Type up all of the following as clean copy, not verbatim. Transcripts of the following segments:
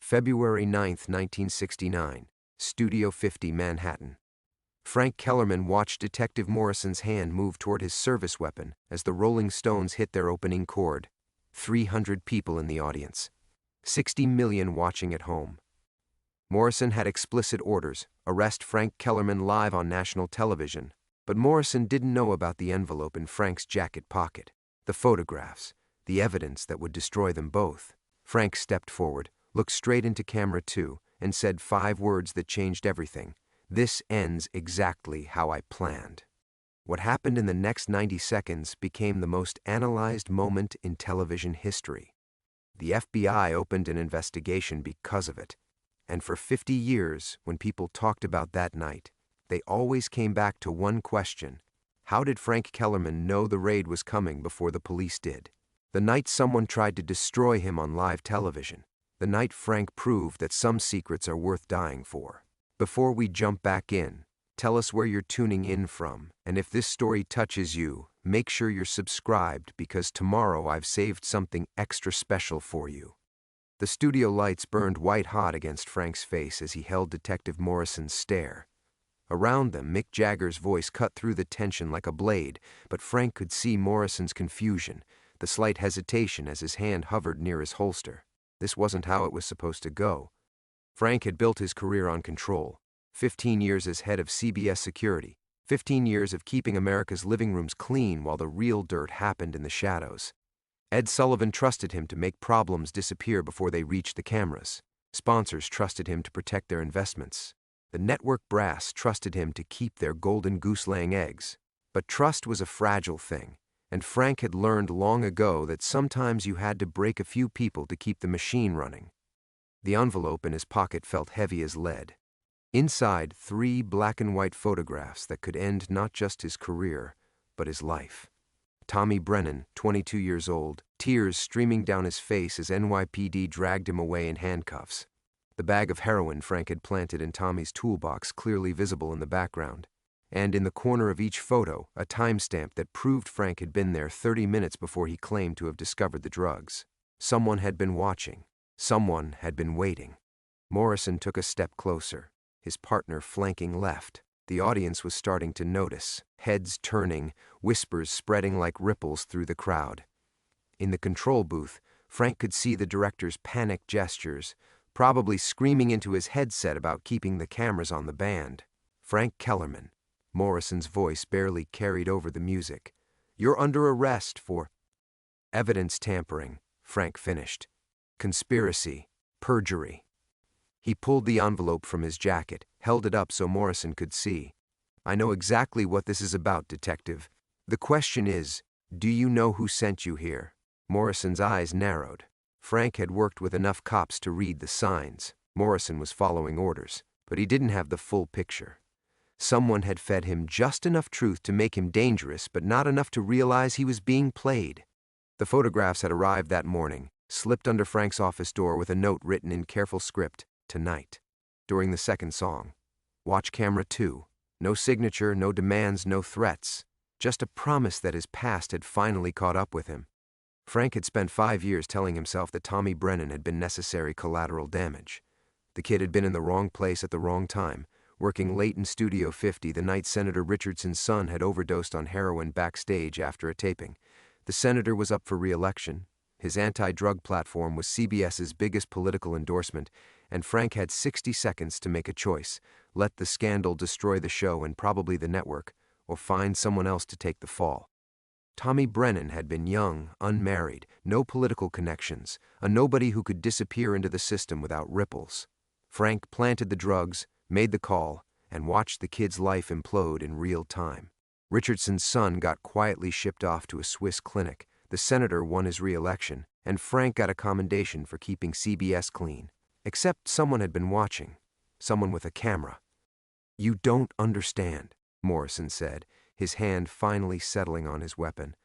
February 9, 1969, Studio 50, Manhattan. Frank Kellerman watched Detective Morrison's hand move toward his service weapon as the Rolling Stones hit their opening chord. 300 people in the audience. 60 million watching at home. Morrison had explicit orders: arrest Frank Kellerman live on national television. But Morrison didn't know about the envelope in Frank's jacket pocket, the photographs, the evidence that would destroy them both. Frank stepped forward, looked straight into camera 2, and said 5 words that changed everything. "This ends exactly how I planned." What happened in the next 90 seconds became the most analyzed moment in television history. The FBI opened an investigation because of it. And for 50 years, when people talked about that night, they always came back to one question: how did Frank Kellerman know the raid was coming before the police did? The night someone tried to destroy him on live television. The night Frank proved that some secrets are worth dying for. Before we jump back in, tell us where you're tuning in from, and if this story touches you, make sure you're subscribed, because tomorrow I've saved something extra special for you. The studio lights burned white-hot against Frank's face as he held Detective Morrison's stare. Around them, Mick Jagger's voice cut through the tension like a blade, but Frank could see Morrison's confusion, the slight hesitation as his hand hovered near his holster. This wasn't how it was supposed to go. Frank had built his career on control. 15 years as head of CBS Security. 15 years of keeping America's living rooms clean while the real dirt happened in the shadows. Ed Sullivan trusted him to make problems disappear before they reached the cameras. Sponsors trusted him to protect their investments. The network brass trusted him to keep their golden goose-laying eggs. But trust was a fragile thing, and Frank had learned long ago that sometimes you had to break a few people to keep the machine running. The envelope in his pocket felt heavy as lead. Inside, 3 black-and-white photographs that could end not just his career, but his life. Tommy Brennan, 22 years old, tears streaming down his face as NYPD dragged him away in handcuffs. The bag of heroin Frank had planted in Tommy's toolbox clearly visible in the background. And in the corner of each photo, a timestamp that proved Frank had been there 30 minutes before he claimed to have discovered the drugs. Someone had been watching. Someone had been waiting. Morrison took a step closer, his partner flanking left. The audience was starting to notice, heads turning, whispers spreading like ripples through the crowd. In the control booth, Frank could see the director's panicked gestures, probably screaming into his headset about keeping the cameras on the band. "Frank Kellerman." Morrison's voice barely carried over the music. "You're under arrest for evidence tampering," Frank finished. "Conspiracy. Perjury." He pulled the envelope from his jacket, held it up so Morrison could see. "I know exactly what this is about, Detective. The question is, do you know who sent you here?" Morrison's eyes narrowed. Frank had worked with enough cops to read the signs. Morrison was following orders, but he didn't have the full picture. Someone had fed him just enough truth to make him dangerous, but not enough to realize he was being played. The photographs had arrived that morning, slipped under Frank's office door with a note written in careful script: "Tonight." During the second song. Watch camera 2. No signature, no demands, no threats. Just a promise that his past had finally caught up with him. Frank had spent 5 years telling himself that Tommy Brennan had been necessary collateral damage. The kid had been in the wrong place at the wrong time, working late in Studio 50 the night Senator Richardson's son had overdosed on heroin backstage after a taping. The senator was up for re-election. His anti-drug platform was CBS's biggest political endorsement, and Frank had 60 seconds to make a choice: let the scandal destroy the show and probably the network, or find someone else to take the fall. Tommy Brennan had been young, unmarried, no political connections, a nobody who could disappear into the system without ripples. Frank planted the drugs, made the call, and watched the kid's life implode in real time. Richardson's son got quietly shipped off to a Swiss clinic, the senator won his re-election, and Frank got a commendation for keeping CBS clean. Except someone had been watching. Someone with a camera. "You don't understand," Morrison said, his hand finally settling on his weapon.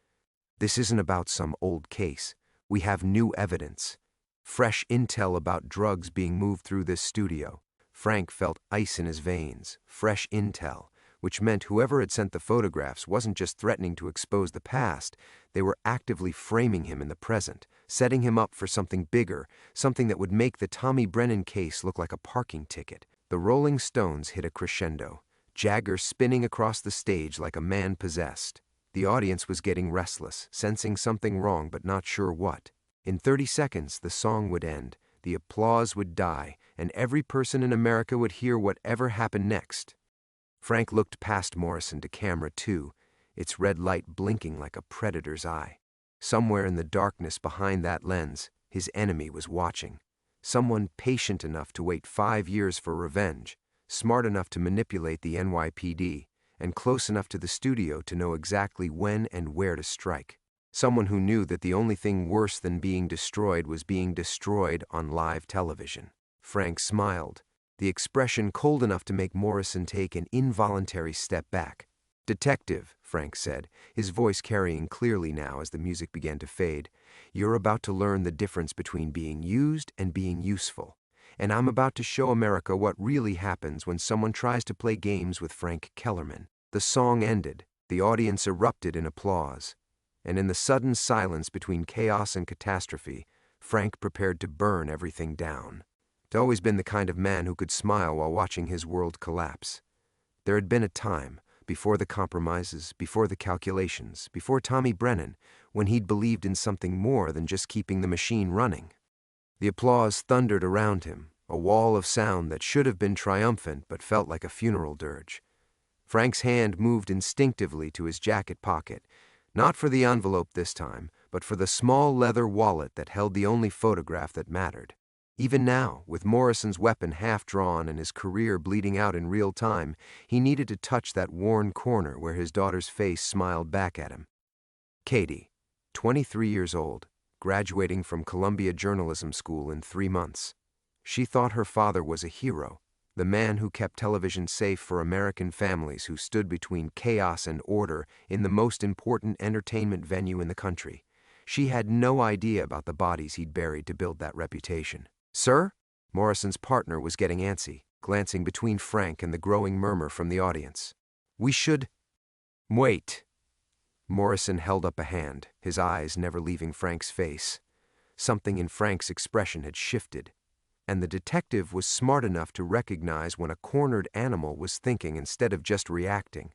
"This isn't about some old case. We have new evidence. Fresh intel about drugs being moved through this studio." Frank felt ice in his veins. Fresh intel. which meant whoever had sent the photographs wasn't just threatening to expose the past, they were actively framing him in the present, setting him up for something bigger, something that would make the Tommy Brennan case look like a parking ticket. The Rolling Stones hit a crescendo, Jagger spinning across the stage like a man possessed. The audience was getting restless, sensing something wrong but not sure what. In 30 seconds, the song would end, the applause would die, and every person in America would hear whatever happened next. Frank looked past Morrison to camera 2, its red light blinking like a predator's eye. Somewhere in the darkness behind that lens, his enemy was watching. Someone patient enough to wait 5 years for revenge, smart enough to manipulate the NYPD, and close enough to the studio to know exactly when and where to strike. Someone who knew that the only thing worse than being destroyed was being destroyed on live television. Frank smiled, the expression cold enough to make Morrison take an involuntary step back. "Detective," Frank said, his voice carrying clearly now as the music began to fade, "you're about to learn the difference between being used and being useful. And I'm about to show America what really happens when someone tries to play games with Frank Kellerman." The song ended, the audience erupted in applause, and in the sudden silence between chaos and catastrophe, Frank prepared to burn everything down. He'd always been the kind of man who could smile while watching his world collapse. There had been a time, before the compromises, before the calculations, before Tommy Brennan, when he'd believed in something more than just keeping the machine running. The applause thundered around him, a wall of sound that should have been triumphant but felt like a funeral dirge. Frank's hand moved instinctively to his jacket pocket, not for the envelope this time, but for the small leather wallet that held the only photograph that mattered. Even now, with Morrison's weapon half drawn and his career bleeding out in real time, he needed to touch that worn corner where his daughter's face smiled back at him. Katie, 23 years old, graduating from Columbia Journalism School in 3 months. She thought her father was a hero, the man who kept television safe for American families who stood between chaos and order in the most important entertainment venue in the country. She had no idea about the bodies he'd buried to build that reputation. "Sir?" Morrison's partner was getting antsy, glancing between Frank and the growing murmur from the audience. "We should—" "Wait." Morrison held up a hand, his eyes never leaving Frank's face. Something in Frank's expression had shifted, and the detective was smart enough to recognize when a cornered animal was thinking instead of just reacting.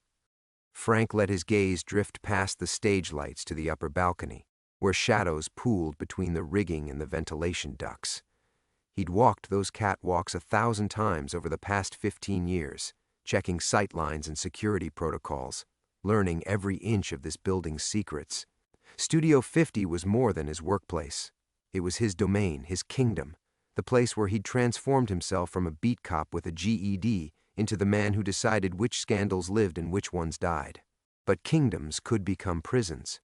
Frank let his gaze drift past the stage lights to the upper balcony, where shadows pooled between the rigging and the ventilation ducts. He'd walked those catwalks 1,000 times over the past 15 years, checking sight lines and security protocols, learning every inch of this building's secrets. Studio 50 was more than his workplace. It was his domain, his kingdom, the place where he'd transformed himself from a beat cop with a GED into the man who decided which scandals lived and which ones died. But kingdoms could become prisons.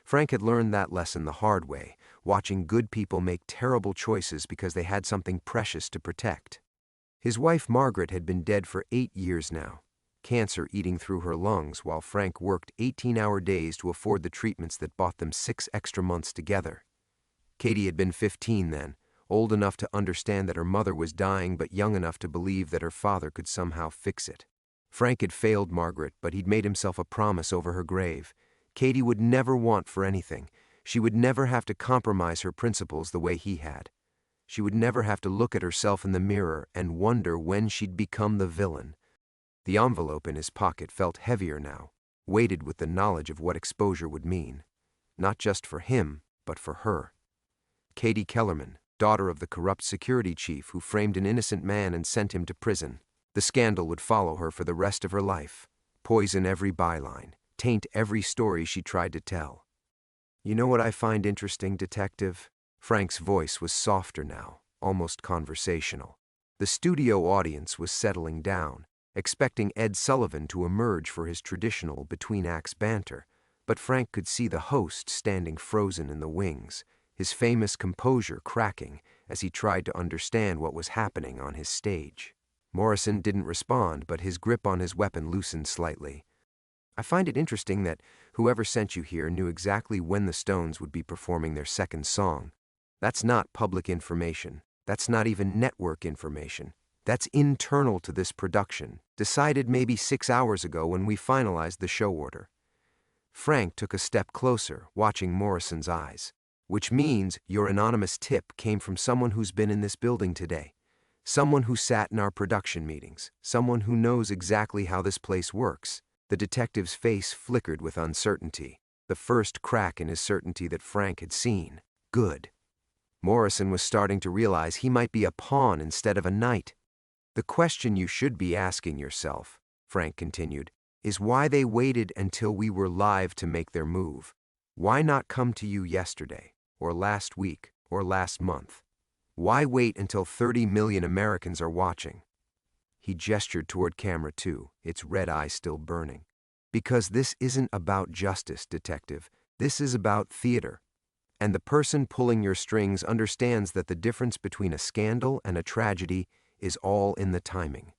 Frank had learned that lesson the hard way, watching good people make terrible choices because they had something precious to protect. His wife Margaret had been dead for 8 years now, cancer eating through her lungs while Frank worked 18-hour days to afford the treatments that bought them 6 extra months together. Katie had been 15 then, old enough to understand that her mother was dying but young enough to believe that her father could somehow fix it. Frank had failed Margaret, but he'd made himself a promise over her grave. Katie would never want for anything. She would never have to compromise her principles the way he had. She would never have to look at herself in the mirror and wonder when she'd become the villain. The envelope in his pocket felt heavier now, weighted with the knowledge of what exposure would mean. Not just for him, but for her. Katie Kellerman, daughter of the corrupt security chief who framed an innocent man and sent him to prison. The scandal would follow her for the rest of her life, poison every byline, taint every story she tried to tell. "You know what I find interesting, detective?" Frank's voice was softer now, almost conversational. The studio audience was settling down, expecting Ed Sullivan to emerge for his traditional between-acts banter, but Frank could see the host standing frozen in the wings, his famous composure cracking as he tried to understand what was happening on his stage. Morrison didn't respond, but his grip on his weapon loosened slightly. "I find it interesting that whoever sent you here knew exactly when the Stones would be performing their second song. That's not public information. That's not even network information. That's internal to this production, decided maybe 6 hours ago when we finalized the show order. Frank took a step closer, watching Morrison's eyes. Which means your anonymous tip came from someone who's been in this building today. Someone who sat in our production meetings. Someone who knows exactly how this place works. The detective's face flickered with uncertainty. The first crack in his certainty that Frank had seen. Good. Morrison was starting to realize he might be a pawn instead of a knight. The question you should be asking yourself, Frank continued, is why they waited until we were live to make their move. Why not come to you yesterday, or last week, or last month? Why wait until 30 million Americans are watching? He gestured toward camera 2, its red eye still burning. Because this isn't about justice, detective. This is about theater. And the person pulling your strings understands that the difference between a scandal and a tragedy is all in the timing.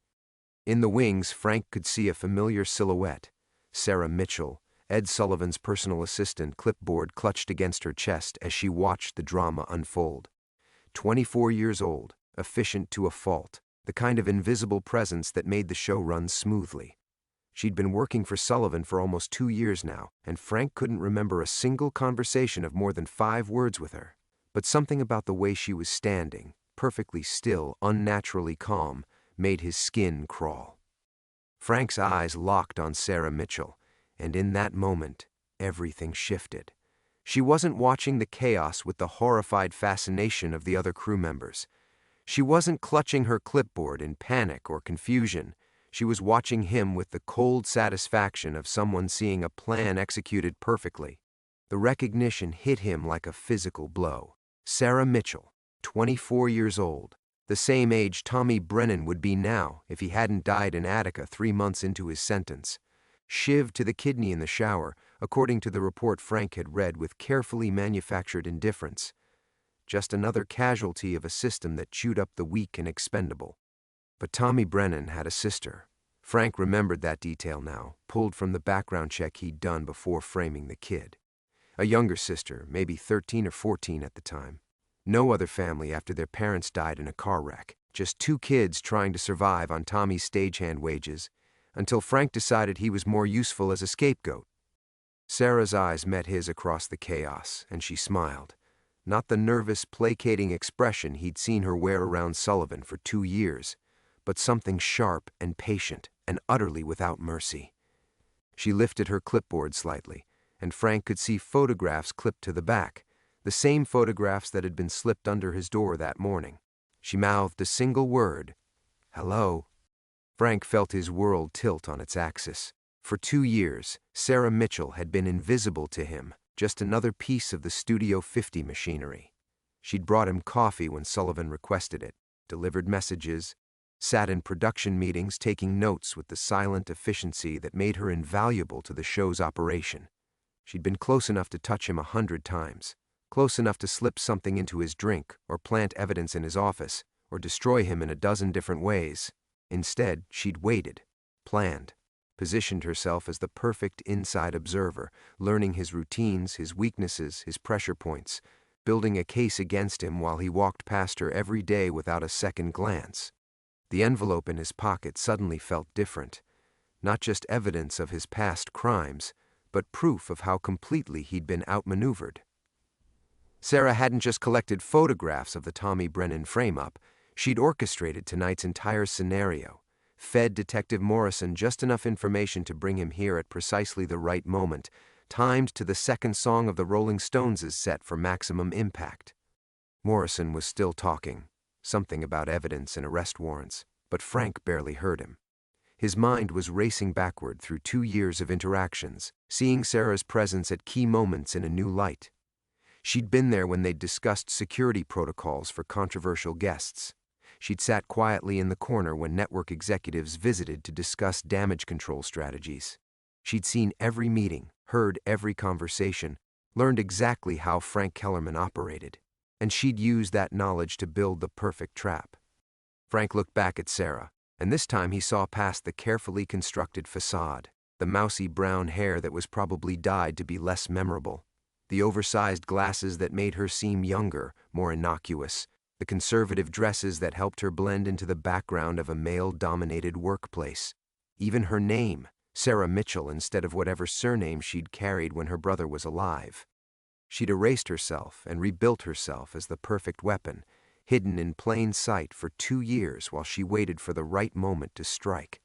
In the wings, Frank could see a familiar silhouette. Sarah Mitchell, Ed Sullivan's personal assistant, clipboard clutched against her chest as she watched the drama unfold. 24 years old, efficient to a fault, the kind of invisible presence that made the show run smoothly. She'd been working for Sullivan for almost 2 years now, and Frank couldn't remember a single conversation of more than 5 words with her. But something about the way she was standing, perfectly still, unnaturally calm, made his skin crawl. Frank's eyes locked on Sarah Mitchell, and in that moment, everything shifted. She wasn't watching the chaos with the horrified fascination of the other crew members. She wasn't clutching her clipboard in panic or confusion. She was watching him with the cold satisfaction of someone seeing a plan executed perfectly. The recognition hit him like a physical blow. Sarah Mitchell, 24 years old, the same age Tommy Brennan would be now if he hadn't died in Attica 3 months into his sentence. Shivved to the kidney in the shower, according to the report Frank had read with carefully manufactured indifference. Just another casualty of a system that chewed up the weak and expendable. But Tommy Brennan had a sister. Frank remembered that detail now, pulled from the background check he'd done before framing the kid. A younger sister, maybe 13 or 14 at the time. No other family after their parents died in a car wreck. Just 2 kids trying to survive on Tommy's stagehand wages, until Frank decided he was more useful as a scapegoat. Sarah's eyes met his across the chaos, and she smiled. Not the nervous, placating expression he'd seen her wear around Sullivan for 2 years, but something sharp and patient and utterly without mercy. She lifted her clipboard slightly, and Frank could see photographs clipped to the back, the same photographs that had been slipped under his door that morning. She mouthed a single word, "Hello." Frank felt his world tilt on its axis. For 2 years, Sarah Mitchell had been invisible to him, just another piece of the Studio 50 machinery. She'd brought him coffee when Sullivan requested it, delivered messages, sat in production meetings taking notes with the silent efficiency that made her invaluable to the show's operation. She'd been close enough to touch him 100 times, close enough to slip something into his drink or plant evidence in his office or destroy him in a dozen different ways. Instead, she'd waited, planned, positioned herself as the perfect inside observer, learning his routines, his weaknesses, his pressure points, building a case against him while he walked past her every day without a second glance. The envelope in his pocket suddenly felt different, not just evidence of his past crimes, but proof of how completely he'd been outmaneuvered. Sarah hadn't just collected photographs of the Tommy Brennan frame-up, she'd orchestrated tonight's entire scenario, fed Detective Morrison just enough information to bring him here at precisely the right moment, timed to the second song of the Rolling Stones' set for maximum impact. Morrison was still talking, something about evidence and arrest warrants, but Frank barely heard him. His mind was racing backward through 2 years of interactions, seeing Sarah's presence at key moments in a new light. She'd been there when they'd discussed security protocols for controversial guests. She'd sat quietly in the corner when network executives visited to discuss damage control strategies. She'd seen every meeting, heard every conversation, learned exactly how Frank Kellerman operated, and she'd used that knowledge to build the perfect trap. Frank looked back at Sarah, and this time he saw past the carefully constructed facade, the mousy brown hair that was probably dyed to be less memorable, the oversized glasses that made her seem younger, more innocuous, the conservative dresses that helped her blend into the background of a male-dominated workplace. Even her name, Sarah Mitchell, instead of whatever surname she'd carried when her brother was alive. She'd erased herself and rebuilt herself as the perfect weapon, hidden in plain sight for 2 years while she waited for the right moment to strike.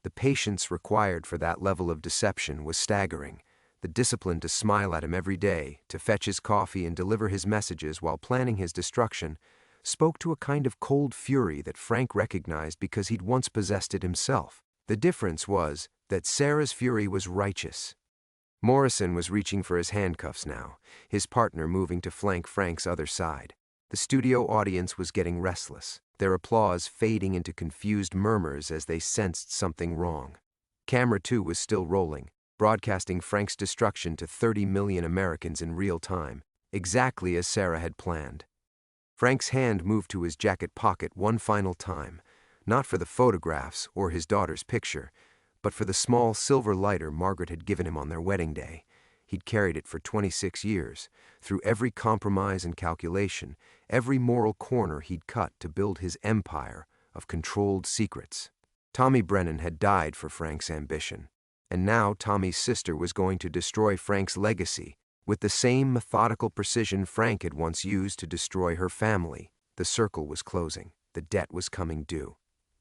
The patience required for that level of deception was staggering. The discipline to smile at him every day, to fetch his coffee and deliver his messages while planning his destruction, spoke to a kind of cold fury that Frank recognized because he'd once possessed it himself. The difference was that Sarah's fury was righteous. Morrison was reaching for his handcuffs now, his partner moving to flank Frank's other side. The studio audience was getting restless, their applause fading into confused murmurs as they sensed something wrong. Camera 2 was still rolling, broadcasting Frank's destruction to 30 million Americans in real time, exactly as Sarah had planned. Frank's hand moved to his jacket pocket one final time, not for the photographs or his daughter's picture, but for the small silver lighter Margaret had given him on their wedding day. He'd carried it for 26 years, through every compromise and calculation, every moral corner he'd cut to build his empire of controlled secrets. Tommy Brennan had died for Frank's ambition, and now Tommy's sister was going to destroy Frank's legacy with the same methodical precision Frank had once used to destroy her family. The circle was closing, the debt was coming due.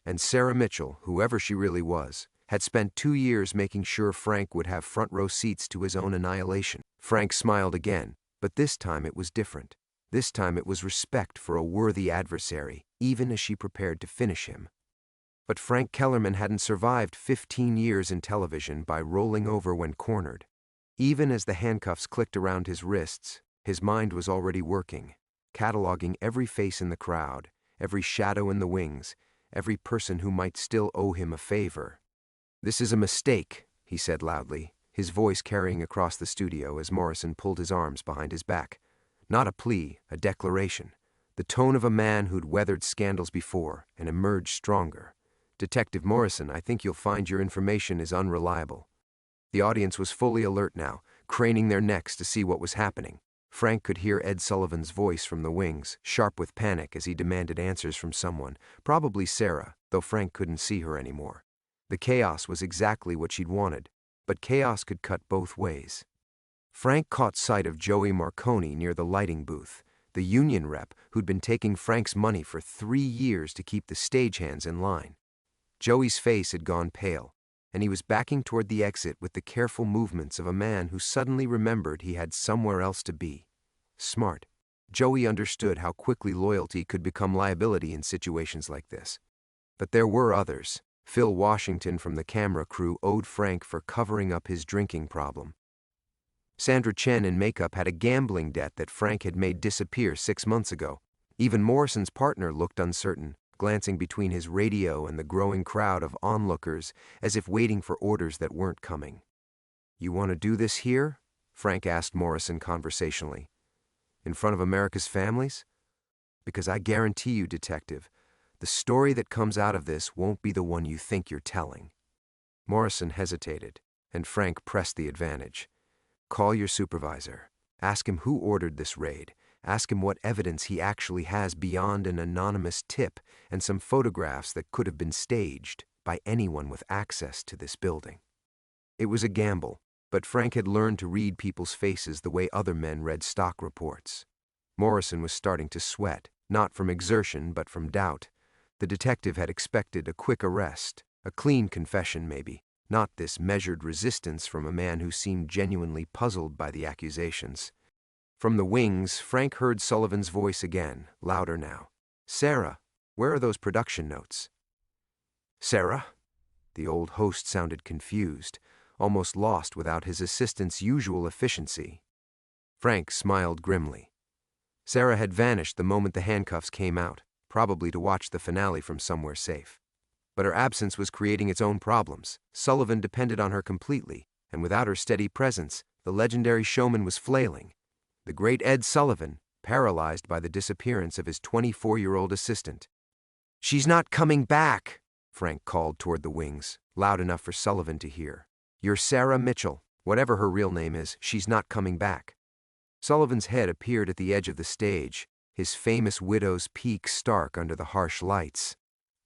And Sarah Mitchell, whoever she really was, had spent 2 years making sure Frank would have front-row seats to his own annihilation. Frank smiled again, but this time it was different. This time it was respect for a worthy adversary, even as she prepared to finish him. But Frank Kellerman hadn't survived 15 years in television by rolling over when cornered. Even as the handcuffs clicked around his wrists, his mind was already working, cataloging every face in the crowd, every shadow in the wings, every person who might still owe him a favor. "This is a mistake," he said loudly, his voice carrying across the studio as Morrison pulled his arms behind his back. Not a plea, a declaration. The tone of a man who'd weathered scandals before and emerged stronger. "Detective Morrison, I think you'll find your information is unreliable." The audience was fully alert now, craning their necks to see what was happening. Frank could hear Ed Sullivan's voice from the wings, sharp with panic as he demanded answers from someone, probably Sarah, though Frank couldn't see her anymore. The chaos was exactly what she'd wanted, but chaos could cut both ways. Frank caught sight of Joey Marconi near the lighting booth, the union rep who'd been taking Frank's money for 3 years to keep the stagehands in line. Joey's face had gone pale, and he was backing toward the exit with the careful movements of a man who suddenly remembered he had somewhere else to be. Smart. Joey understood how quickly loyalty could become liability in situations like this. But there were others. Phil Washington from the camera crew owed Frank for covering up his drinking problem. Sandra Chen in makeup had a gambling debt that Frank had made disappear 6 months ago. Even Morrison's partner looked uncertain, glancing between his radio and the growing crowd of onlookers as if waiting for orders that weren't coming. "You want to do this here?" Frank asked Morrison conversationally. "In front of America's families? Because I guarantee you, Detective, the story that comes out of this won't be the one you think you're telling." Morrison hesitated, and Frank pressed the advantage. "Call your supervisor. Ask him who ordered this raid. Ask him what evidence he actually has beyond an anonymous tip and some photographs that could have been staged by anyone with access to this building." It was a gamble, but Frank had learned to read people's faces the way other men read stock reports. Morrison was starting to sweat, not from exertion but from doubt. The detective had expected a quick arrest, a clean confession maybe, not this measured resistance from a man who seemed genuinely puzzled by the accusations. From the wings, Frank heard Sullivan's voice again, louder now. "Sarah, where are those production notes?" "Sarah?" The old host sounded confused, almost lost without his assistant's usual efficiency. Frank smiled grimly. Sarah had vanished the moment the handcuffs came out, probably to watch the finale from somewhere safe. But her absence was creating its own problems. Sullivan depended on her completely, and without her steady presence, the legendary showman was flailing. The great Ed Sullivan, paralyzed by the disappearance of his 24-year-old assistant. "She's not coming back," Frank called toward the wings, loud enough for Sullivan to hear. "You're Sarah Mitchell. Whatever her real name is, she's not coming back." Sullivan's head appeared at the edge of the stage, his famous widow's peak stark under the harsh lights.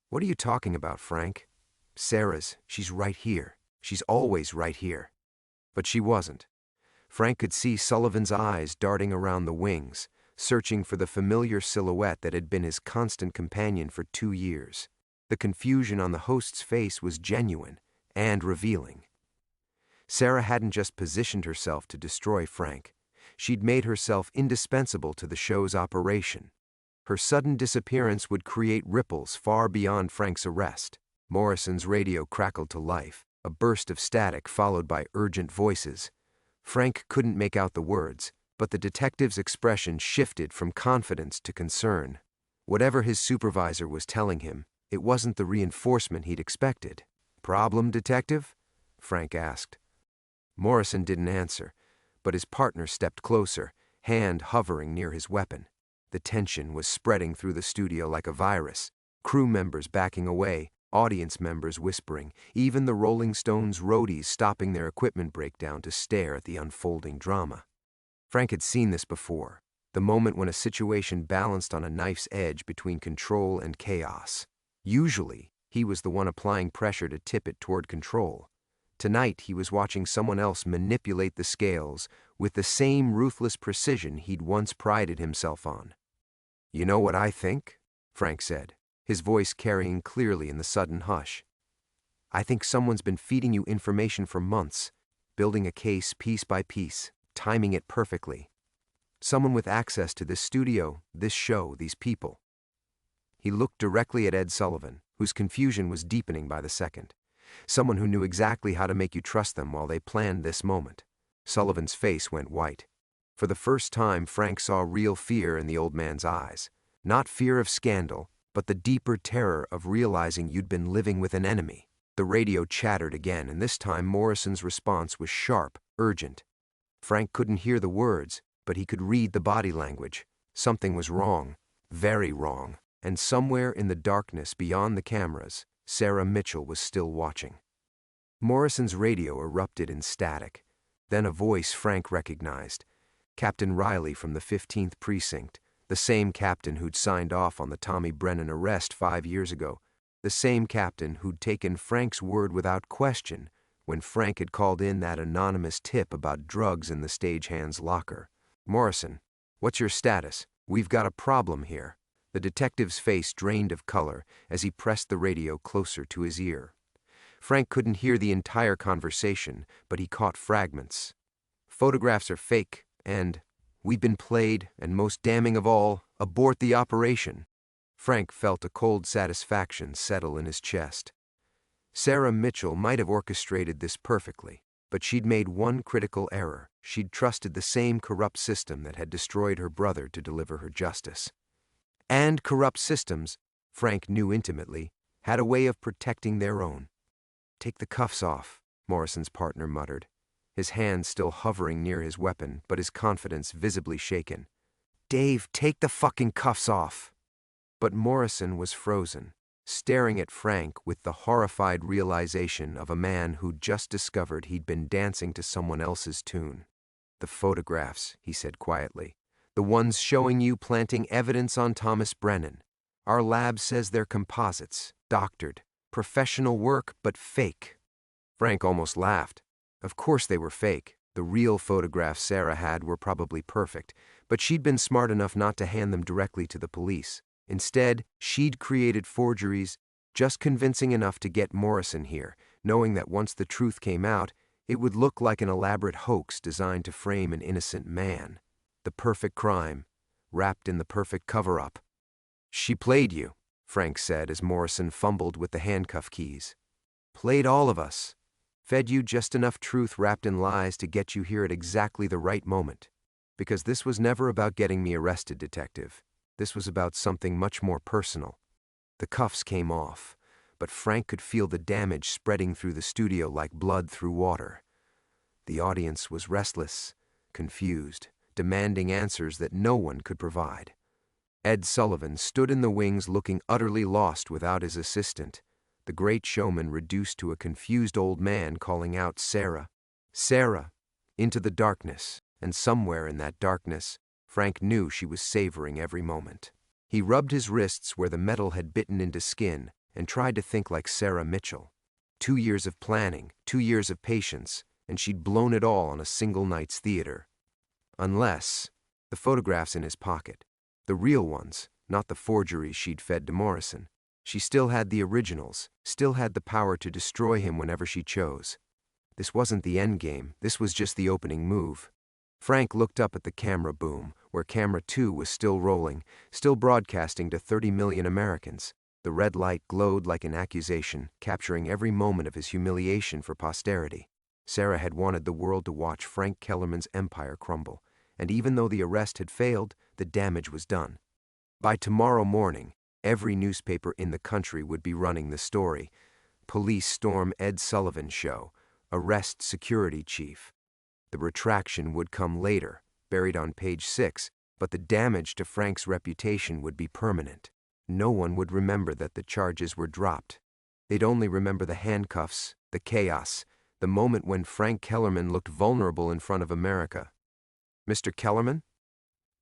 "What are you talking about, Frank?" She's right here. She's always right here." But she wasn't. Frank could see Sullivan's eyes darting around the wings, searching for the familiar silhouette that had been his constant companion for 2 years. The confusion on the host's face was genuine and revealing. Sarah hadn't just positioned herself to destroy Frank. She'd made herself indispensable to the show's operation. Her sudden disappearance would create ripples far beyond Frank's arrest. Morrison's radio crackled to life, a burst of static followed by urgent voices. Frank couldn't make out the words, but the detective's expression shifted from confidence to concern. Whatever his supervisor was telling him, it wasn't the reinforcement he'd expected. "Problem, detective?" Frank asked. Morrison didn't answer, but his partner stepped closer, hand hovering near his weapon. The tension was spreading through the studio like a virus, crew members backing away, audience members whispering, even the Rolling Stones roadies stopping their equipment breakdown to stare at the unfolding drama. Frank had seen this before, the moment when a situation balanced on a knife's edge between control and chaos. Usually, he was the one applying pressure to tip it toward control. Tonight, he was watching someone else manipulate the scales with the same ruthless precision he'd once prided himself on. "You know what I think?" Frank said, his voice carrying clearly in the sudden hush. "I think someone's been feeding you information for months, building a case piece by piece, timing it perfectly. Someone with access to this studio, this show, these people." He looked directly at Ed Sullivan, whose confusion was deepening by the second. Someone who knew exactly how to make you trust them while they planned this moment. Sullivan's face went white. For the first time, Frank saw real fear in the old man's eyes. Not fear of scandal, but the deeper terror of realizing you'd been living with an enemy. The radio chattered again, and this time Morrison's response was sharp, urgent. Frank couldn't hear the words, but he could read the body language. Something was wrong, very wrong, and somewhere in the darkness beyond the cameras, Sarah Mitchell was still watching. Morrison's radio erupted in static. Then a voice Frank recognized. Captain Riley from the 15th Precinct, the same captain who'd signed off on the Tommy Brennan arrest 5 years ago, the same captain who'd taken Frank's word without question when Frank had called in that anonymous tip about drugs in the stagehand's locker. "Morrison, what's your status? We've got a problem here." The detective's face drained of color as he pressed the radio closer to his ear. Frank couldn't hear the entire conversation, but he caught fragments. "Photographs are fake, and we've been played, and most damning of all, abort the operation." Frank felt a cold satisfaction settle in his chest. Sarah Mitchell might have orchestrated this perfectly, but she'd made one critical error. She'd trusted the same corrupt system that had destroyed her brother to deliver her justice. And corrupt systems, Frank knew intimately, had a way of protecting their own. "Take the cuffs off," Morrison's partner muttered, his hand still hovering near his weapon, but his confidence visibly shaken. "Dave, take the fucking cuffs off!" But Morrison was frozen, staring at Frank with the horrified realization of a man who'd just discovered he'd been dancing to someone else's tune. "The photographs," he said quietly. "The ones showing you planting evidence on Thomas Brennan. Our lab says they're composites, doctored, professional work, but fake." Frank almost laughed. Of course they were fake. The real photographs Sarah had were probably perfect, but she'd been smart enough not to hand them directly to the police. Instead, she'd created forgeries, just convincing enough to get Morrison here, knowing that once the truth came out, it would look like an elaborate hoax designed to frame an innocent man. The perfect crime, wrapped in the perfect cover-up. "She played you," Frank said as Morrison fumbled with the handcuff keys. "Played all of us. Fed you just enough truth wrapped in lies to get you here at exactly the right moment. Because this was never about getting me arrested, detective. This was about something much more personal." The cuffs came off, but Frank could feel the damage spreading through the studio like blood through water. The audience was restless, confused, demanding answers that no one could provide. Ed Sullivan stood in the wings looking utterly lost without his assistant, the great showman reduced to a confused old man calling out "Sarah, Sarah," into the darkness, and somewhere in that darkness, Frank knew she was savoring every moment. He rubbed his wrists where the metal had bitten into skin and tried to think like Sarah Mitchell. 2 years of planning, 2 years of patience, and she'd blown it all on a single night's theater. Unless the photographs in his pocket, the real ones, not the forgeries she'd fed to Morrison. She still had the originals, still had the power to destroy him whenever she chose. This wasn't the end game, this was just the opening move. Frank looked up at the camera boom, where camera 2 was still rolling, still broadcasting to 30 million Americans. The red light glowed like an accusation, capturing every moment of his humiliation for posterity. Sarah had wanted the world to watch Frank Kellerman's empire crumble, and even though the arrest had failed, the damage was done. By tomorrow morning, every newspaper in the country would be running the story. Police storm Ed Sullivan show. Arrest security chief. The retraction would come later, buried on page 6, but the damage to Frank's reputation would be permanent. No one would remember that the charges were dropped. They'd only remember the handcuffs, the chaos, the moment when Frank Kellerman looked vulnerable in front of America. "Mr. Kellerman?"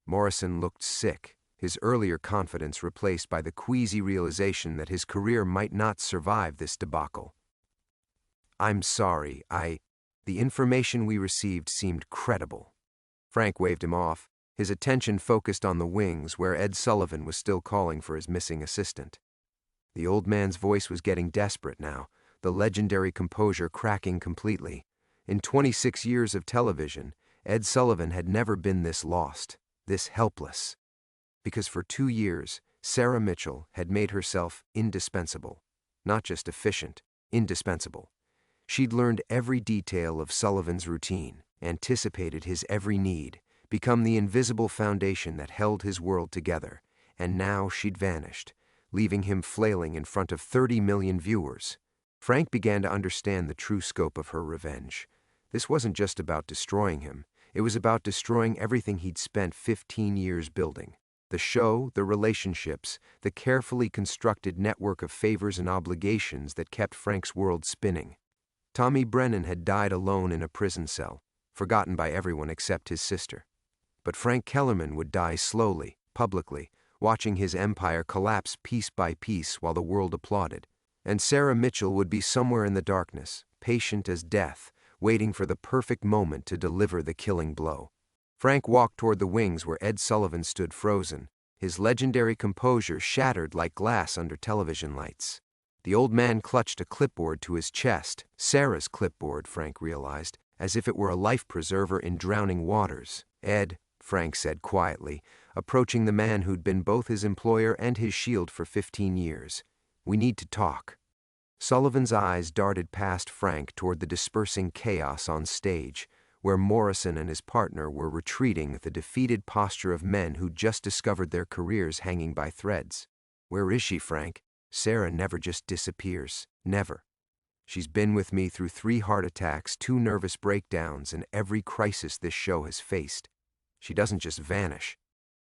Morrison looked sick, his earlier confidence replaced by the queasy realization that his career might not survive this debacle. "I'm sorry, the information we received seemed credible." Frank waved him off, his attention focused on the wings where Ed Sullivan was still calling for his missing assistant. The old man's voice was getting desperate now, the legendary composure cracking completely. In 26 years of television, Ed Sullivan had never been this lost, this helpless. Because for 2 years, Sarah Mitchell had made herself indispensable. Not just efficient, indispensable. She'd learned every detail of Sullivan's routine, anticipated his every need, become the invisible foundation that held his world together, and now she'd vanished, leaving him flailing in front of 30 million viewers. Frank began to understand the true scope of her revenge. This wasn't just about destroying him, it was about destroying everything he'd spent 15 years building. The show, the relationships, the carefully constructed network of favors and obligations that kept Frank's world spinning. Tommy Brennan had died alone in a prison cell, forgotten by everyone except his sister. But Frank Kellerman would die slowly, publicly, watching his empire collapse piece by piece while the world applauded. And Sarah Mitchell would be somewhere in the darkness, patient as death, waiting for the perfect moment to deliver the killing blow. Frank walked toward the wings where Ed Sullivan stood frozen, his legendary composure shattered like glass under television lights. The old man clutched a clipboard to his chest, Sarah's clipboard, Frank realized, as if it were a life preserver in drowning waters. "Ed," Frank said quietly, approaching the man who'd been both his employer and his shield for 15 years. "We need to talk." Sullivan's eyes darted past Frank toward the dispersing chaos on stage, where Morrison and his partner were retreating with the defeated posture of men who'd just discovered their careers hanging by threads. "Where is she, Frank? Sarah never just disappears. Never. She's been with me through 3 heart attacks, 2 nervous breakdowns, and every crisis this show has faced. She doesn't just vanish."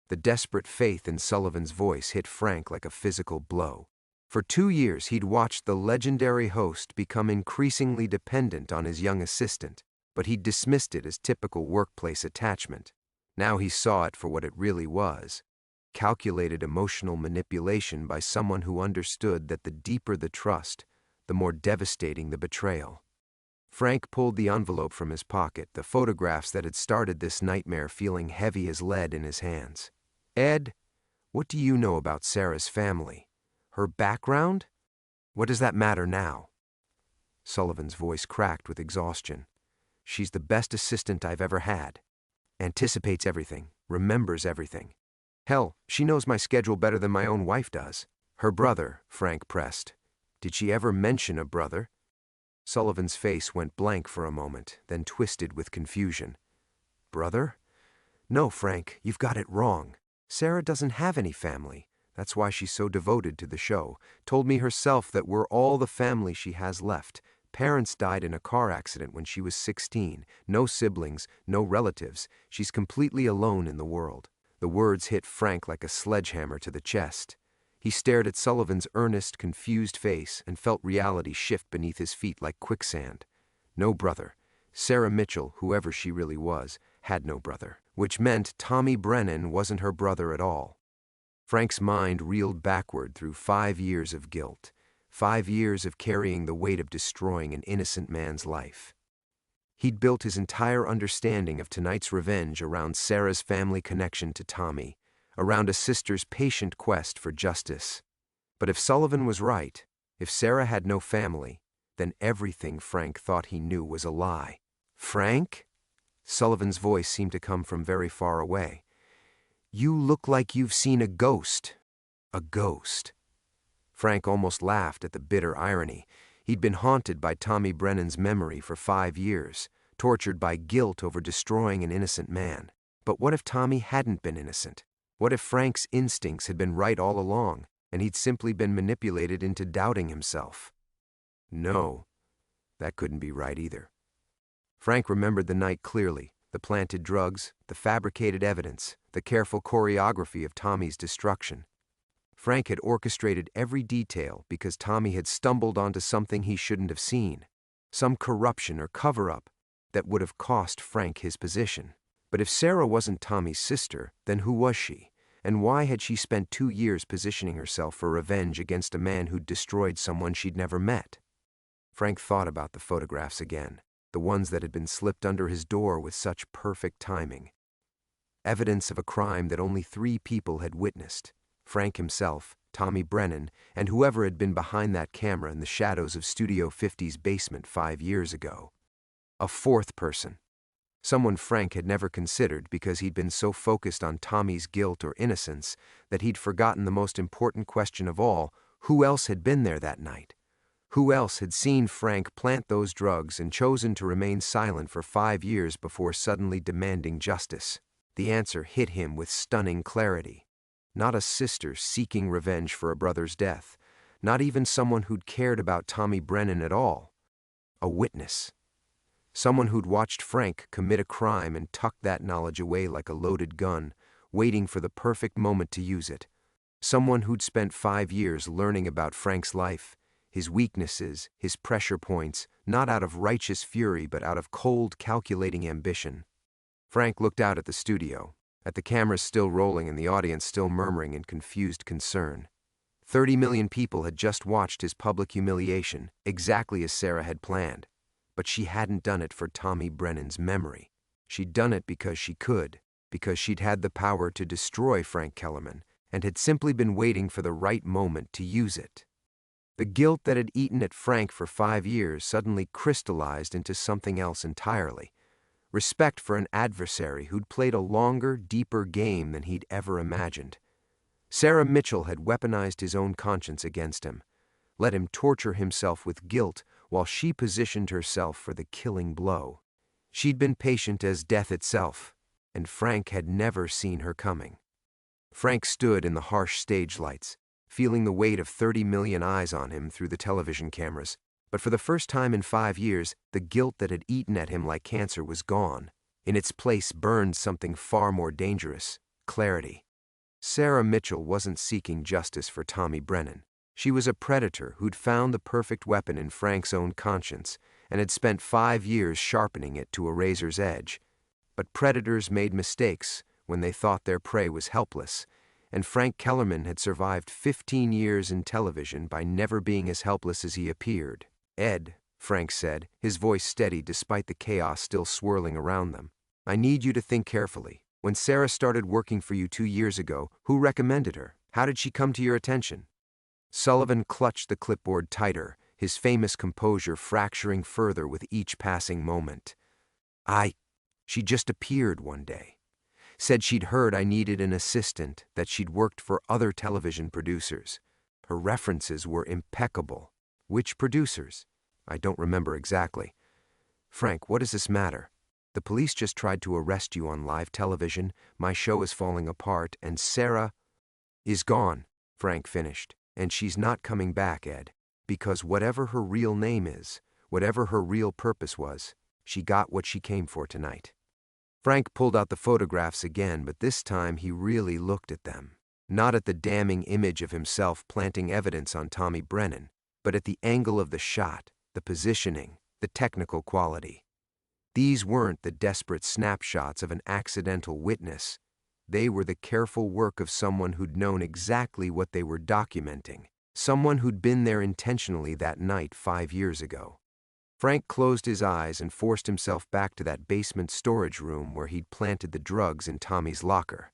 The desperate faith in Sullivan's voice hit Frank like a physical blow. For 2 years, he'd watched the legendary host become increasingly dependent on his young assistant, but he'd dismissed it as typical workplace attachment. Now he saw it for what it really was. Calculated emotional manipulation by someone who understood that the deeper the trust, the more devastating the betrayal. Frank pulled the envelope from his pocket, the photographs that had started this nightmare feeling heavy as lead in his hands. "Ed, what do you know about Sarah's family? Her background? What does that matter now?" Sullivan's voice cracked with exhaustion. "She's the best assistant I've ever had. Anticipates everything, remembers everything. Hell, she knows my schedule better than my own wife does." "Her brother," Frank pressed. "Did she ever mention a brother?" Sullivan's face went blank for a moment, then twisted with confusion. "Brother? No, Frank, you've got it wrong. Sarah doesn't have any family. That's why she's so devoted to the show. Told me herself that we're all the family she has left. Parents died in a car accident when she was 16. No siblings, no relatives. She's completely alone in the world." The words hit Frank like a sledgehammer to the chest. He stared at Sullivan's earnest, confused face and felt reality shift beneath his feet like quicksand. No brother. Sarah Mitchell, whoever she really was, had no brother, which meant Tommy Brennan wasn't her brother at all. Frank's mind reeled backward through 5 years of guilt, 5 years of carrying the weight of destroying an innocent man's life. He'd built his entire understanding of tonight's revenge around Sarah's family connection to Tommy, around a sister's patient quest for justice. But if Sullivan was right, if Sarah had no family, then everything Frank thought he knew was a lie. "Frank?" Sullivan's voice seemed to come from very far away. "You look like you've seen a ghost." A ghost. Frank almost laughed at the bitter irony. He'd been haunted by Tommy Brennan's memory for 5 years, tortured by guilt over destroying an innocent man. But what if Tommy hadn't been innocent? What if Frank's instincts had been right all along, and he'd simply been manipulated into doubting himself? No, that couldn't be right either. Frank remembered the night clearly, the planted drugs, the fabricated evidence, the careful choreography of Tommy's destruction. Frank had orchestrated every detail because Tommy had stumbled onto something he shouldn't have seen, some corruption or cover-up that would have cost Frank his position. But if Sarah wasn't Tommy's sister, then who was she? And why had she spent 2 years positioning herself for revenge against a man who'd destroyed someone she'd never met? Frank thought about the photographs again, the ones that had been slipped under his door with such perfect timing. Evidence of a crime that only 3 people had witnessed: Frank himself, Tommy Brennan, and whoever had been behind that camera in the shadows of Studio 50's basement 5 years ago. A 4th person. Someone Frank had never considered because he'd been so focused on Tommy's guilt or innocence that he'd forgotten the most important question of all: who else had been there that night? Who else had seen Frank plant those drugs and chosen to remain silent for 5 years before suddenly demanding justice? The answer hit him with stunning clarity. Not a sister seeking revenge for a brother's death, not even someone who'd cared about Tommy Brennan at all. A witness. Someone who'd watched Frank commit a crime and tucked that knowledge away like a loaded gun, waiting for the perfect moment to use it. Someone who'd spent 5 years learning about Frank's life, his weaknesses, his pressure points, not out of righteous fury but out of cold, calculating ambition. Frank looked out at the studio, at the cameras still rolling and the audience still murmuring in confused concern. 30 million people had just watched his public humiliation, exactly as Sarah had planned. But she hadn't done it for Tommy Brennan's memory. She'd done it because she could, because she'd had the power to destroy Frank Kellerman, and had simply been waiting for the right moment to use it. The guilt that had eaten at Frank for 5 years suddenly crystallized into something else entirely. Respect for an adversary who'd played a longer, deeper game than he'd ever imagined. Sarah Mitchell had weaponized his own conscience against him, let him torture himself with guilt while she positioned herself for the killing blow. She'd been patient as death itself, and Frank had never seen her coming. Frank stood in the harsh stage lights, feeling the weight of 30 million eyes on him through the television cameras. But for the first time in 5 years, the guilt that had eaten at him like cancer was gone. In its place burned something far more dangerous: clarity. Sarah Mitchell wasn't seeking justice for Tommy Brennan. She was a predator who'd found the perfect weapon in Frank's own conscience and had spent 5 years sharpening it to a razor's edge. But predators made mistakes when they thought their prey was helpless, and Frank Kellerman had survived 15 years in television by never being as helpless as he appeared. "Ed," Frank said, his voice steady despite the chaos still swirling around them, "I need you to think carefully. When Sarah started working for you 2 years ago, who recommended her? How did she come to your attention?" Sullivan clutched the clipboard tighter, his famous composure fracturing further with each passing moment. She just appeared one day. Said she'd heard I needed an assistant, that she'd worked for other television producers. Her references were impeccable." "Which producers?" "I don't remember exactly." "Frank, what does this matter? The police just tried to arrest you on live television, my show is falling apart, and Sarah is gone," Frank finished. "And she's not coming back, Ed, because whatever her real name is, whatever her real purpose was, she got what she came for tonight." Frank pulled out the photographs again, but this time he really looked at them. Not at the damning image of himself planting evidence on Tommy Brennan, but at the angle of the shot, the positioning, the technical quality. These weren't the desperate snapshots of an accidental witness. They were the careful work of someone who'd known exactly what they were documenting, someone who'd been there intentionally that night 5 years ago. Frank closed his eyes and forced himself back to that basement storage room where he'd planted the drugs in Tommy's locker.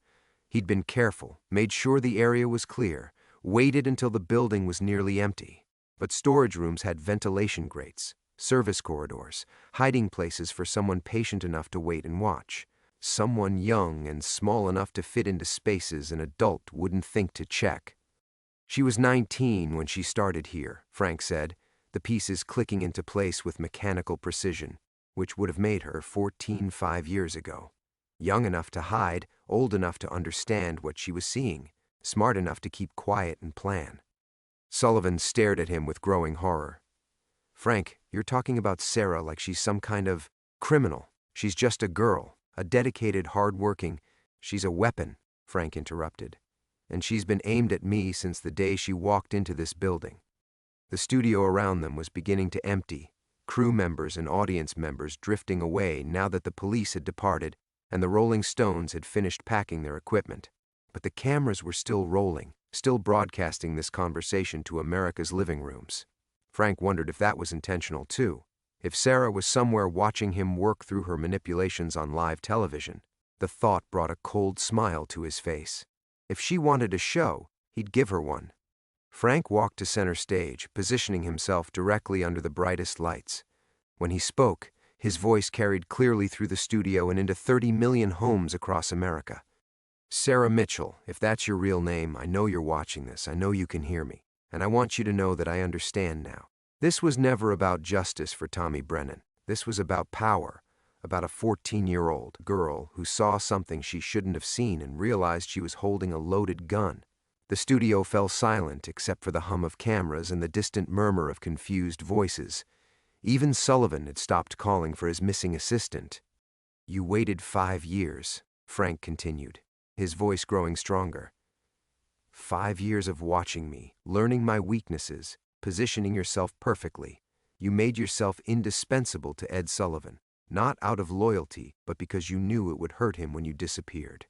He'd been careful, made sure the area was clear, waited until the building was nearly empty. But storage rooms had ventilation grates, service corridors, hiding places for someone patient enough to wait and watch. Someone young and small enough to fit into spaces an adult wouldn't think to check. She was 19 when she started here, Frank said, the pieces clicking into place with mechanical precision, which would have made her 14 5 years ago. Young enough to hide, old enough to understand what she was seeing, smart enough to keep quiet and plan. Sullivan stared at him with growing horror. Frank, you're talking about Sarah like she's some kind of criminal. She's just a girl, a dedicated, hard-working. She's a weapon, Frank interrupted. And she's been aimed at me since the day she walked into this building. The studio around them was beginning to empty, crew members and audience members drifting away now that the police had departed and the Rolling Stones had finished packing their equipment. But the cameras were still rolling, still broadcasting this conversation to America's living rooms. Frank wondered if that was intentional too, if Sarah was somewhere watching him work through her manipulations on live television. The thought brought a cold smile to his face. If she wanted a show, he'd give her one. Frank walked to center stage, positioning himself directly under the brightest lights. When he spoke, his voice carried clearly through the studio and into 30 million homes across America. Sarah Mitchell, if that's your real name, I know you're watching this, I know you can hear me, and I want you to know that I understand now. This was never about justice for Tommy Brennan. This was about power, about a 14-year-old girl who saw something she shouldn't have seen and realized she was holding a loaded gun. The studio fell silent except for the hum of cameras and the distant murmur of confused voices. Even Sullivan had stopped calling for his missing assistant. You waited 5 years, Frank continued, his voice growing stronger. 5 years of watching me, learning my weaknesses, positioning yourself perfectly. You made yourself indispensable to Ed Sullivan, not out of loyalty, but because you knew it would hurt him when you disappeared.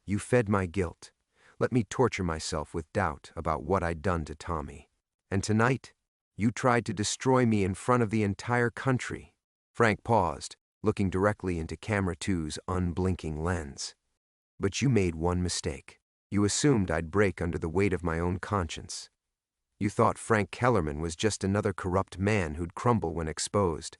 You fed my guilt. Let me torture myself with doubt about what I'd done to Tommy. And tonight, you tried to destroy me in front of the entire country. Frank paused, looking directly into Camera 2's unblinking lens. But you made one mistake. You assumed I'd break under the weight of my own conscience. You thought Frank Kellerman was just another corrupt man who'd crumble when exposed.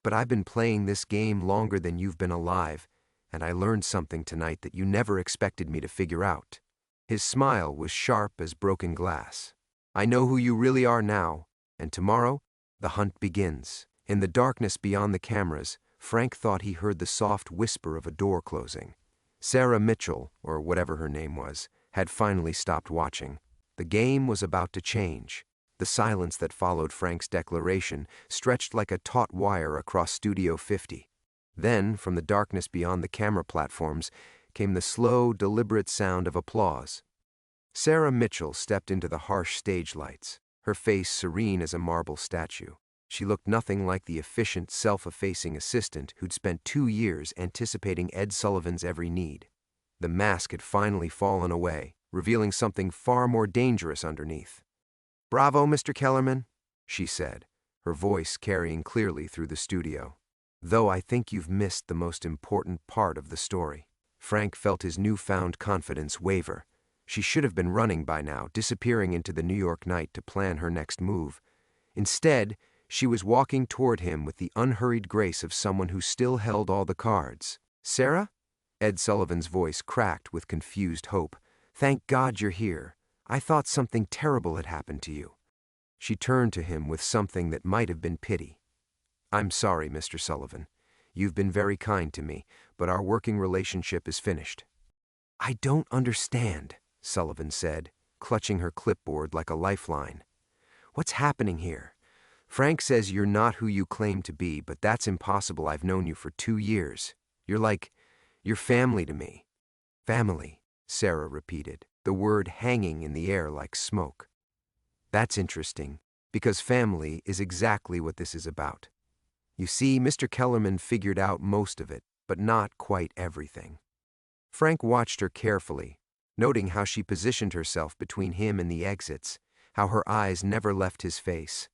But I've been playing this game longer than you've been alive, and I learned something tonight that you never expected me to figure out. His smile was sharp as broken glass. I know who you really are now, and tomorrow, the hunt begins. In the darkness beyond the cameras, Frank thought he heard the soft whisper of a door closing. Sarah Mitchell, or whatever her name was, had finally stopped watching. The game was about to change. The silence that followed Frank's declaration stretched like a taut wire across Studio 50. Then, from the darkness beyond the camera platforms, came the slow, deliberate sound of applause. Sarah Mitchell stepped into the harsh stage lights, her face serene as a marble statue. She looked nothing like the efficient, self-effacing assistant who'd spent 2 years anticipating Ed Sullivan's every need. The mask had finally fallen away, revealing something far more dangerous underneath. "Bravo, Mr. Kellerman," she said, her voice carrying clearly through the studio. "Though I think you've missed the most important part of the story." Frank felt his newfound confidence waver. She should have been running by now, disappearing into the New York night to plan her next move. Instead, she was walking toward him with the unhurried grace of someone who still held all the cards. "Sarah?" Ed Sullivan's voice cracked with confused hope. "Thank God you're here. I thought something terrible had happened to you." She turned to him with something that might have been pity. "I'm sorry, Mr. Sullivan. You've been very kind to me, but our working relationship is finished." "I don't understand," Sullivan said, clutching her clipboard like a lifeline. "What's happening here? Frank says you're not who you claim to be, but that's impossible. I've known you for 2 years. You're family to me." "Family," Sarah repeated, the word hanging in the air like smoke. "That's interesting, because family is exactly what this is about. You see, Mr. Kellerman figured out most of it, but not quite everything. Frank watched her carefully, noting how she positioned herself between him and the exits, how her eyes never left his face.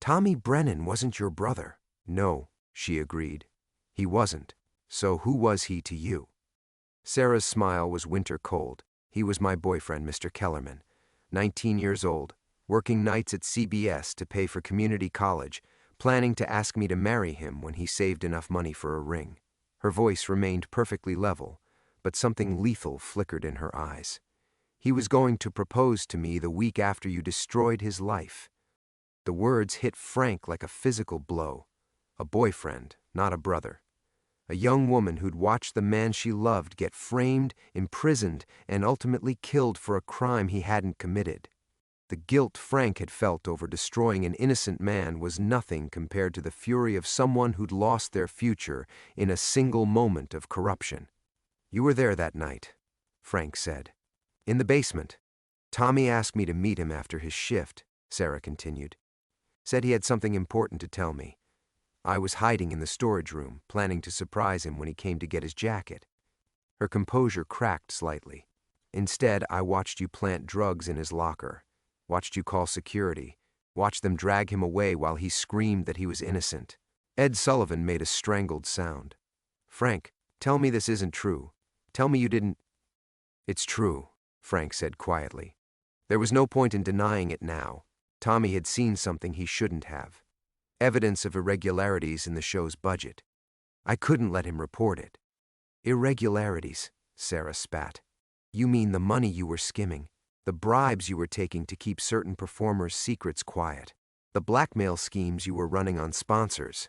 Tommy Brennan wasn't your brother. No, she agreed. He wasn't. So who was he to you? Sarah's smile was winter cold. He was my boyfriend, Mr. Kellerman. 19 years old, working nights at CBS to pay for community college, planning to ask me to marry him when he saved enough money for a ring. Her voice remained perfectly level, but something lethal flickered in her eyes. He was going to propose to me the week after you destroyed his life. The words hit Frank like a physical blow. A boyfriend, not a brother. A young woman who'd watched the man she loved get framed, imprisoned, and ultimately killed for a crime he hadn't committed. The guilt Frank had felt over destroying an innocent man was nothing compared to the fury of someone who'd lost their future in a single moment of corruption. You were there that night, Frank said. In the basement. Tommy asked me to meet him after his shift, Sarah continued. Said he had something important to tell me. I was hiding in the storage room, planning to surprise him when he came to get his jacket. Her composure cracked slightly. Instead, I watched you plant drugs in his locker. Watched you call security, watched them drag him away while he screamed that he was innocent. Ed Sullivan made a strangled sound. Frank, tell me this isn't true. Tell me you didn't. It's true, Frank said quietly. There was no point in denying it now. Tommy had seen something he shouldn't have. Evidence of irregularities in the show's budget. I couldn't let him report it. Irregularities, Sarah spat. You mean the money you were skimming? The bribes you were taking to keep certain performers' secrets quiet, the blackmail schemes you were running on sponsors.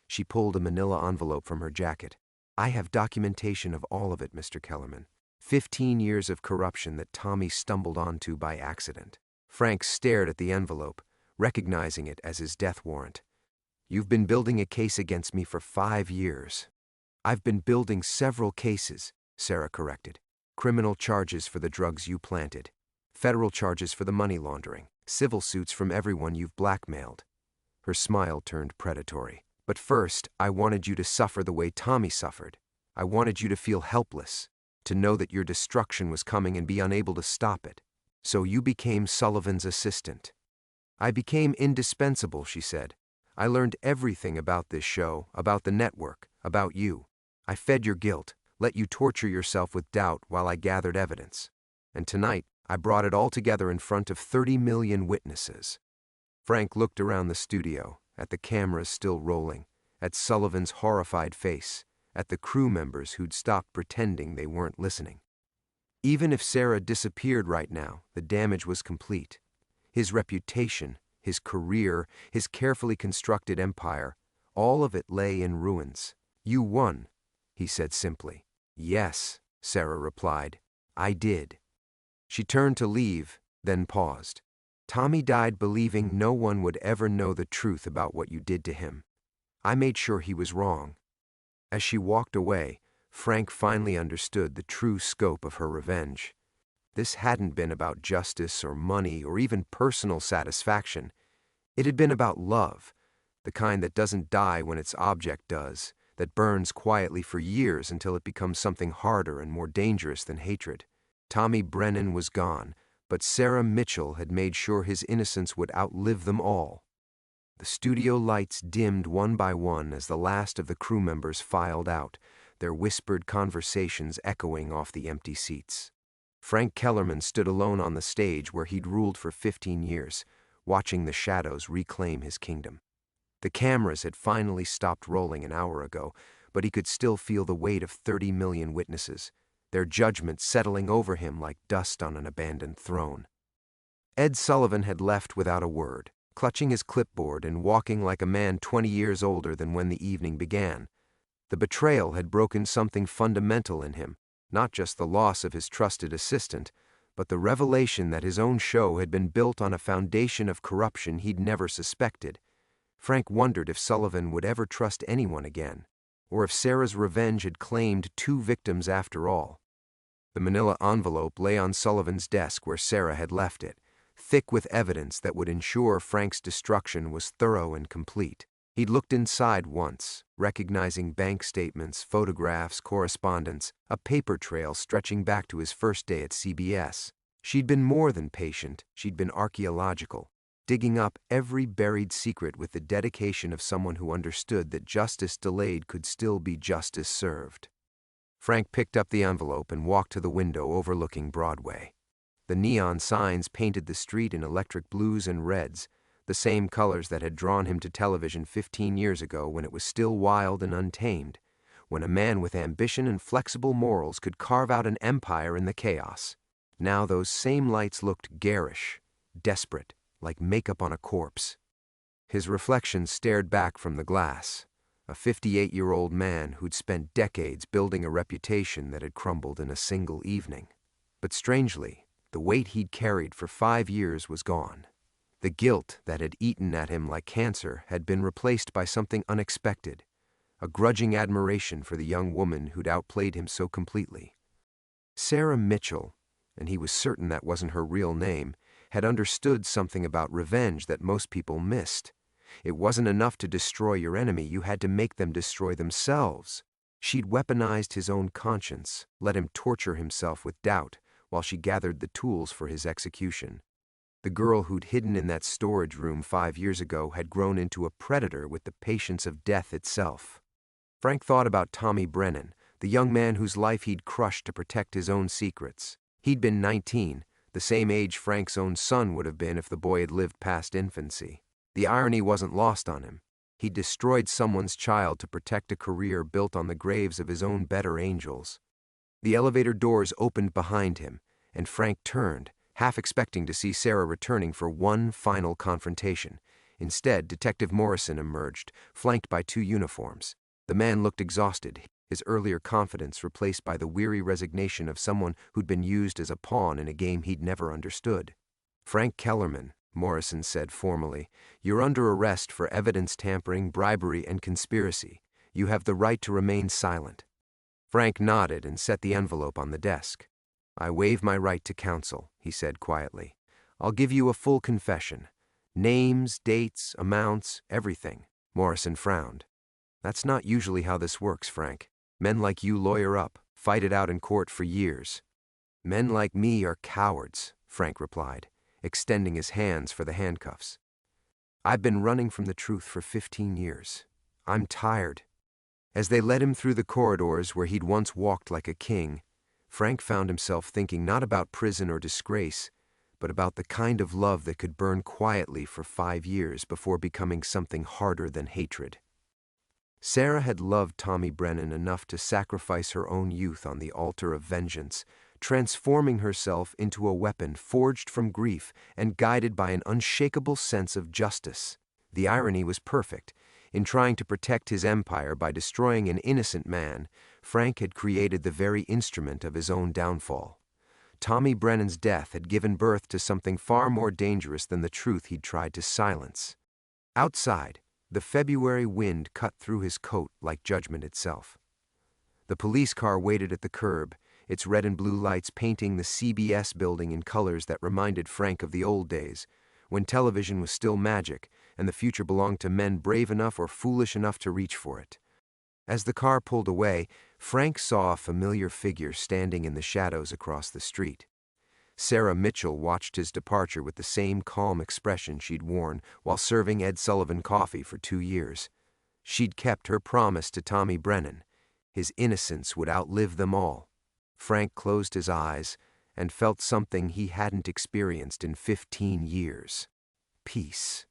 She pulled a manila envelope from her jacket. I have documentation of all of it, Mr. Kellerman. 15 years of corruption that Tommy stumbled onto by accident. Frank stared at the envelope, recognizing it as his death warrant. You've been building a case against me for 5 years. I've been building several cases, Sarah corrected. Criminal charges for the drugs you planted. Federal charges for the money laundering, civil suits from everyone you've blackmailed. Her smile turned predatory. But first, I wanted you to suffer the way Tommy suffered. I wanted you to feel helpless, to know that your destruction was coming and be unable to stop it. So you became Sullivan's assistant. I became indispensable, she said. I learned everything about this show, about the network, about you. I fed your guilt, let you torture yourself with doubt while I gathered evidence. And tonight, I brought it all together in front of 30 million witnesses. Frank looked around the studio, at the cameras still rolling, at Sullivan's horrified face, at the crew members who'd stopped pretending they weren't listening. Even if Sarah disappeared right now, the damage was complete. His reputation, his career, his carefully constructed empire, all of it lay in ruins. You won, he said simply. Yes, Sarah replied. I did. She turned to leave, then paused. Tommy died believing no one would ever know the truth about what you did to him. I made sure he was wrong. As she walked away, Frank finally understood the true scope of her revenge. This hadn't been about justice or money or even personal satisfaction. It had been about love, the kind that doesn't die when its object does, that burns quietly for years until it becomes something harder and more dangerous than hatred. Tommy Brennan was gone, but Sarah Mitchell had made sure his innocence would outlive them all. The studio lights dimmed one by one as the last of the crew members filed out, their whispered conversations echoing off the empty seats. Frank Kellerman stood alone on the stage where he'd ruled for 15 years, watching the shadows reclaim his kingdom. The cameras had finally stopped rolling an hour ago, but he could still feel the weight of 30 million witnesses, their judgment settling over him like dust on an abandoned throne. Ed Sullivan had left without a word, clutching his clipboard and walking like a man 20 years older than when the evening began. The betrayal had broken something fundamental in him, not just the loss of his trusted assistant, but the revelation that his own show had been built on a foundation of corruption he'd never suspected. Frank wondered if Sullivan would ever trust anyone again, or if Sarah's revenge had claimed 2 victims after all. The manila envelope lay on Sullivan's desk where Sarah had left it, thick with evidence that would ensure Frank's destruction was thorough and complete. He'd looked inside once, recognizing bank statements, photographs, correspondence, a paper trail stretching back to his first day at CBS. She'd been more than patient, she'd been archaeological, digging up every buried secret with the dedication of someone who understood that justice delayed could still be justice served. Frank picked up the envelope and walked to the window overlooking Broadway. The neon signs painted the street in electric blues and reds, the same colors that had drawn him to television 15 years ago when it was still wild and untamed, when a man with ambition and flexible morals could carve out an empire in the chaos. Now those same lights looked garish, desperate, like makeup on a corpse. His reflection stared back from the glass, a 58-year-old man who'd spent decades building a reputation that had crumbled in a single evening. But strangely, the weight he'd carried for 5 years was gone. The guilt that had eaten at him like cancer had been replaced by something unexpected, a grudging admiration for the young woman who'd outplayed him so completely. Sarah Mitchell, and he was certain that wasn't her real name, had understood something about revenge that most people missed. It wasn't enough to destroy your enemy, you had to make them destroy themselves. She'd weaponized his own conscience, let him torture himself with doubt, while she gathered the tools for his execution. The girl who'd hidden in that storage room 5 years ago had grown into a predator with the patience of death itself. Frank thought about Tommy Brennan, the young man whose life he'd crushed to protect his own secrets. He'd been 19, the same age Frank's own son would have been if the boy had lived past infancy. The irony wasn't lost on him. He'd destroyed someone's child to protect a career built on the graves of his own better angels. The elevator doors opened behind him, and Frank turned, half expecting to see Sarah returning for one final confrontation. Instead, Detective Morrison emerged, flanked by 2 uniforms. The man looked exhausted, his earlier confidence replaced by the weary resignation of someone who'd been used as a pawn in a game he'd never understood. "Frank Kellerman," Morrison said formally, "you're under arrest for evidence tampering, bribery, and conspiracy. You have the right to remain silent." Frank nodded and set the envelope on the desk. "I waive my right to counsel," he said quietly. "I'll give you a full confession. Names, dates, amounts, everything." Morrison frowned. "That's not usually how this works, Frank. Men like you lawyer up, fight it out in court for years." "Men like me are cowards," Frank replied, extending his hands for the handcuffs. "I've been running from the truth for 15 years. I'm tired." As they led him through the corridors where he'd once walked like a king, Frank found himself thinking not about prison or disgrace, but about the kind of love that could burn quietly for 5 years before becoming something harder than hatred. Sarah had loved Tommy Brennan enough to sacrifice her own youth on the altar of vengeance, transforming herself into a weapon forged from grief and guided by an unshakable sense of justice. The irony was perfect. In trying to protect his empire by destroying an innocent man, Frank had created the very instrument of his own downfall. Tommy Brennan's death had given birth to something far more dangerous than the truth he'd tried to silence. Outside, the February wind cut through his coat like judgment itself. The police car waited at the curb, its red and blue lights painting the CBS building in colors that reminded Frank of the old days, when television was still magic and the future belonged to men brave enough or foolish enough to reach for it. As the car pulled away, Frank saw a familiar figure standing in the shadows across the street. Sarah Mitchell watched his departure with the same calm expression she'd worn while serving Ed Sullivan coffee for 2 years. She'd kept her promise to Tommy Brennan. His innocence would outlive them all. Frank closed his eyes and felt something he hadn't experienced in 15 years. Peace.